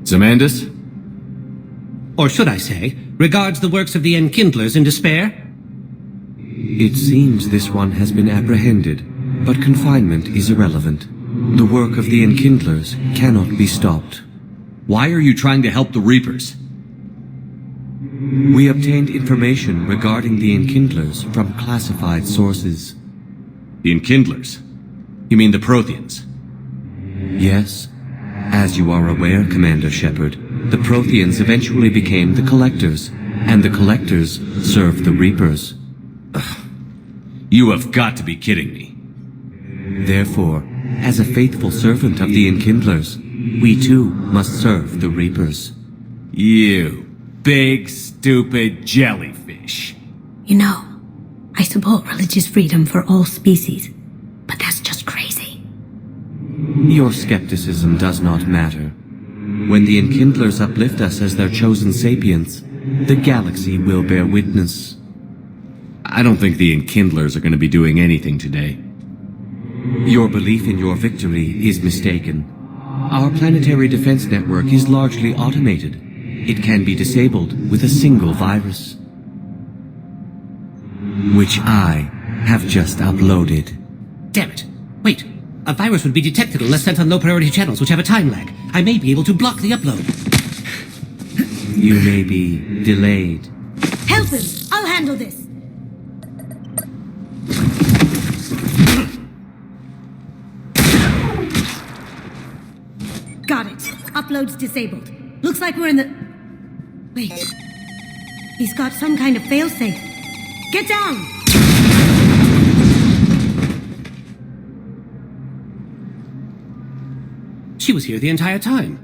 Zamandus? Or should I say, regards the works of the Enkindlers in despair? It seems this one has been apprehended, but confinement is irrelevant. The work of the Enkindlers cannot be stopped. Why are you trying to help the Reapers? We obtained information regarding the Enkindlers from classified sources. The Enkindlers? You mean the Protheans? Yes. As you are aware, Commander Shepard, the Protheans eventually became the Collectors, and the Collectors served the Reapers. You have got to be kidding me. Therefore, as a faithful servant of the Enkindlers, we too must serve the Reapers. You big, stupid jellyfish. You know, I support religious freedom for all species, but that's just crazy. Your skepticism does not matter. When the Enkindlers uplift us as their chosen sapients, the galaxy will bear witness. I don't think the Enkindlers are going to be doing anything today. Your belief in your victory is mistaken. Our planetary defense network is largely automated. It can be disabled with a single virus, which I have just uploaded. Damn it. Wait. A virus would be detected unless sent on low-priority channels which have a time lag. I may be able to block the upload. You may be delayed. Help him! I'll handle this! Got it. Upload's disabled. Looks like we're in the... Wait. He's got some kind of failsafe. Get down! She was here the entire time.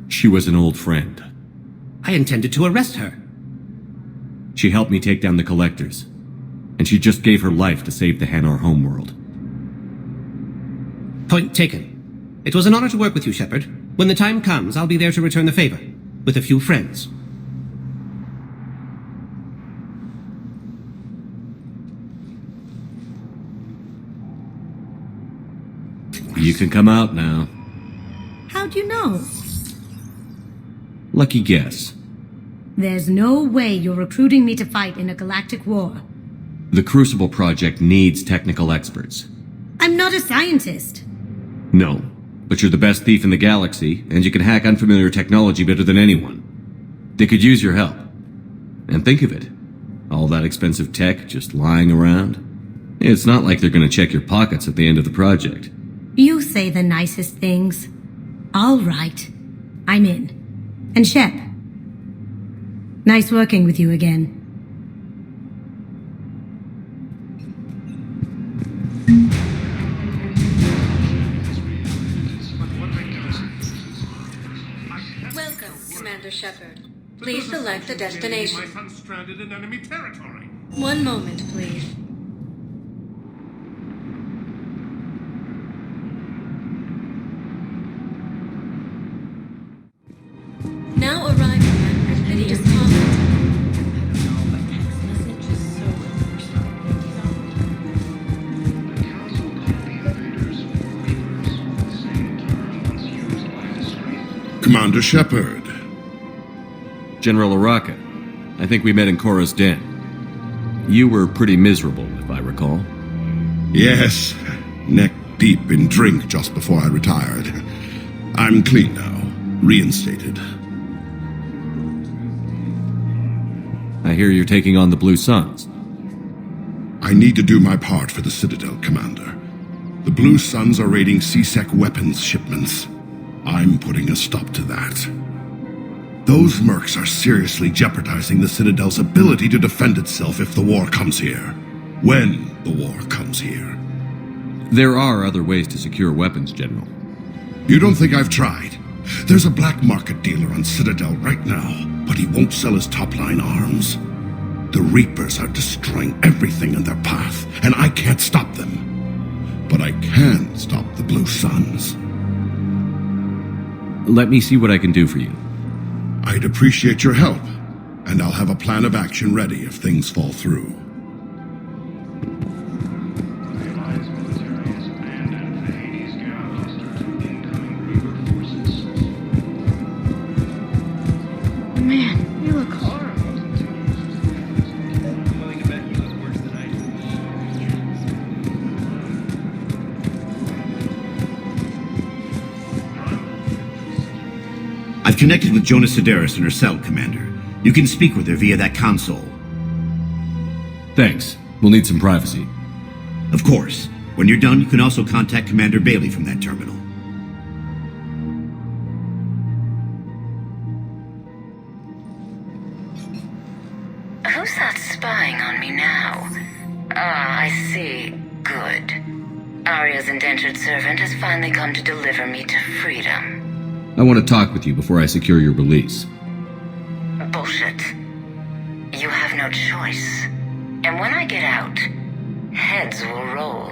She was an old friend. I intended to arrest her. She helped me take down the Collectors. And she just gave her life to save the Hanar homeworld. Point taken. It was an honor to work with you, Shepard. When the time comes, I'll be there to return the favor. With a few friends. You can come out now. How'd you know? Lucky guess. There's no way you're recruiting me to fight in a galactic war. The Crucible Project needs technical experts. I'm not a scientist. No, but you're the best thief in the galaxy, and you can hack unfamiliar technology better than anyone. They could use your help. And think of it. All that expensive tech just lying around. It's not like they're gonna check your pockets at the end of the project. You say the nicest things. All right. I'm in. And Shep. Nice working with you again. Welcome, Commander Shepard. Please select a destination. My son's stranded in enemy territory. One moment, please. Now arriving at Presidium Commons. Commander Shepard. General Araka, I think we met in Korra's den. You were pretty miserable, if I recall. Yes, neck deep in drink just before I retired. I'm clean now, reinstated. I hear you're taking on the Blue Suns. I need to do my part for the Citadel, Commander. The Blue Suns are raiding CSEC weapons shipments. I'm putting a stop to that. Those mercs are seriously jeopardizing the Citadel's ability to defend itself if the war comes here. When the war comes here. There are other ways to secure weapons, General. You don't think I've tried? There's a black market dealer on Citadel right now, but he won't sell his top-line arms. The Reapers are destroying everything in their path, and I can't stop them. But I can stop the Blue Suns. Let me see what I can do for you. I'd appreciate your help. And I'll have a plan of action ready if things fall through. Man, you look horrible. I've connected with Jonas Sedaris in her cell, Commander. You can speak with her via that console. Thanks. We'll need some privacy. Of course. When you're done, you can also contact Commander Bailey from that terminal. Who's that spying on me now? Ah, I see. Good. Arya's indentured servant has finally come to deliver me to freedom. I want to talk with you before I secure your release. Bullshit. You have no choice. And when I get out, heads will roll.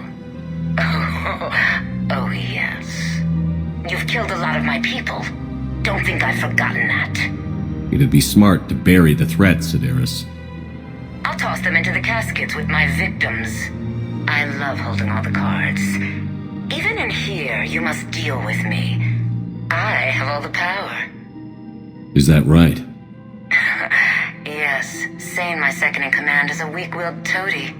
Oh, yes. You've killed a lot of my people. Don't think I've forgotten that. It'd be smart to bury the threat, Sedaris. I'll toss them into the caskets with my victims. I love holding all the cards. Even in here, you must deal with me. I have all the power. Is that right? Yes, Sane, my second-in-command, is a weak-willed toady.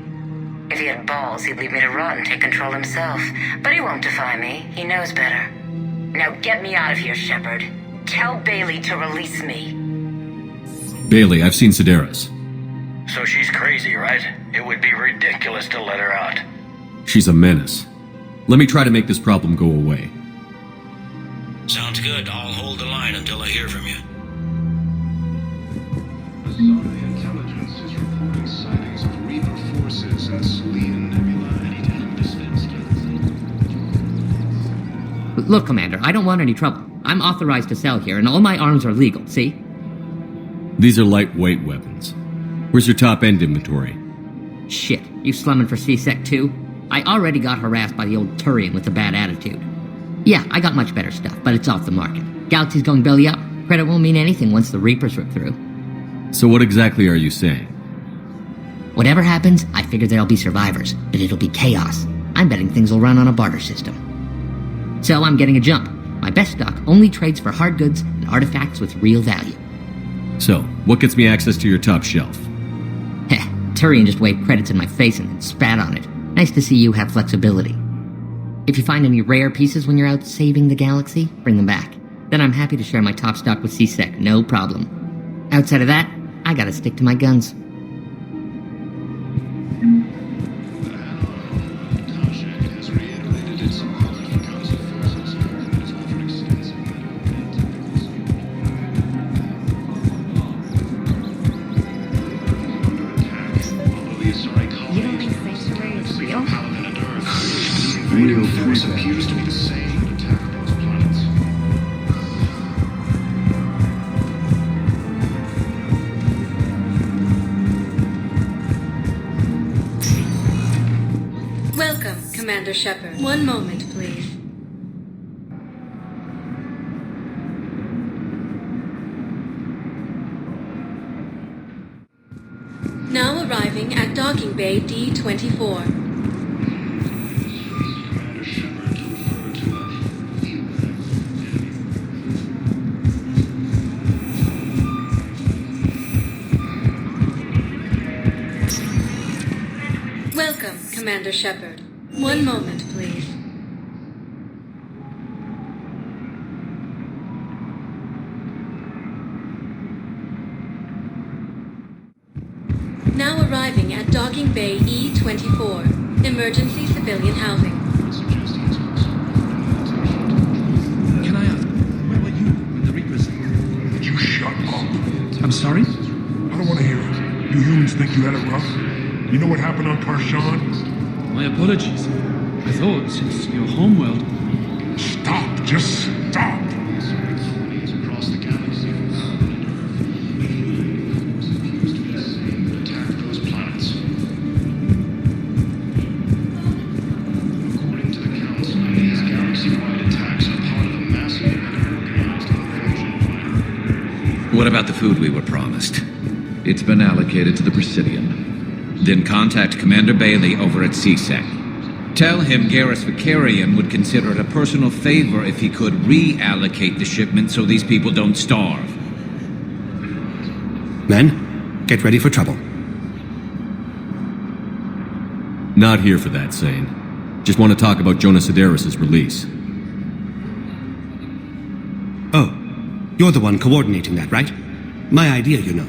If he had balls, he'd leave me to rot and take control himself. But he won't defy me. He knows better. Now get me out of here, Shepard. Tell Bailey to release me. Bailey, I've seen Sedaris. So she's crazy, right? It would be ridiculous to let her out. She's a menace. Let me try to make this problem go away. Sounds good. I'll hold the line until I hear from you. Azari intelligence is reporting sightings of Reaper forces in Selene Nebula. Anytime defense. Look, Commander, I don't want any trouble. I'm authorized to sell here, and all my arms are legal, see? These are lightweight weapons. Where's your top-end inventory? Shit, you slumming for C-Sec too? I already got harassed by the old Turian with a bad attitude. Yeah, I got much better stuff, but it's off the market. Galaxy's going belly up. Credit won't mean anything once the Reapers rip through. So what exactly are you saying? Whatever happens, I figure there'll be survivors, but it'll be chaos. I'm betting things will run on a barter system. So I'm getting a jump. My best stock only trades for hard goods and artifacts with real value. So, what gets me access to your top shelf? Heh, Turian just waved credits in my face and then spat on it. Nice to see you have flexibility. If you find any rare pieces when you're out saving the galaxy, bring them back. Then I'm happy to share my top stock with C-Sec, no problem. Outside of that, I gotta stick to my guns. You don't think Sanctuary is real? Real force appears to be the same to attack those planets. Welcome, Commander Shepard. One moment, please. Now arriving at Docking Bay D-24. Welcome, Commander Shepard. One moment, please. Now arriving at Docking Bay E-24. Emergency civilian housing. Can I ask, where were you when the Reapers... You shut up. I'm sorry? I don't want to hear it. You humans think you had it rough? You know what happened on Karshan? My apologies. I thought, since your homeworld... Stop. Just stop. Across the galaxy. Attack those planets. According to the Council, these galaxy-wide attacks are part of a massive and organized invasion. What about the food we were promised? It's been allocated to the Presidium. Then contact Commander Bailey over at CSEC. Tell him Garrus Vicarian would consider it a personal favor if he could reallocate the shipment so these people don't starve. Men, get ready for trouble. Not here for that, Sane. Just want to talk about Jonas Sedaris' release. Oh, you're the one coordinating that, right? My idea, you know.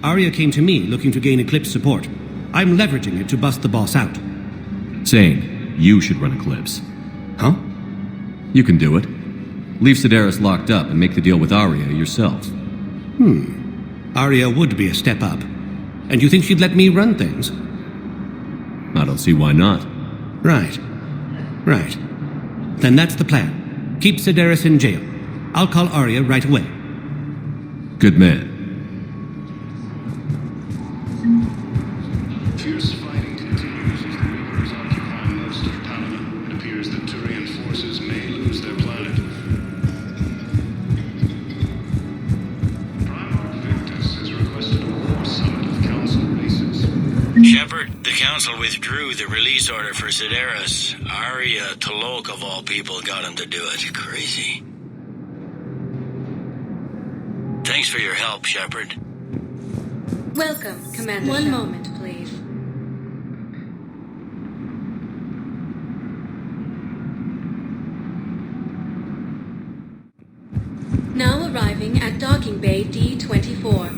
Arya came to me looking to gain Eclipse support. I'm leveraging it to bust the boss out. Sane, you should run Eclipse. Huh? You can do it. Leave Sedaris locked up and make the deal with Arya yourself. Arya would be a step up. And you think she'd let me run things? I don't see why not. Right. Then that's the plan. Keep Sedaris in jail. I'll call Arya right away. Good man. Fierce fighting continues as the Reapers occupy most of Panama. It appears that Turian forces may lose their planet. Primarch Victus has requested a war summit of Council races. Shepard, the Council withdrew the release order for Sedaris. Arya T'Loak, of all people, got him to do it. Crazy. Thanks for your help, Shepard. Welcome, Commander. One moment, please. Now arriving at docking bay D-24.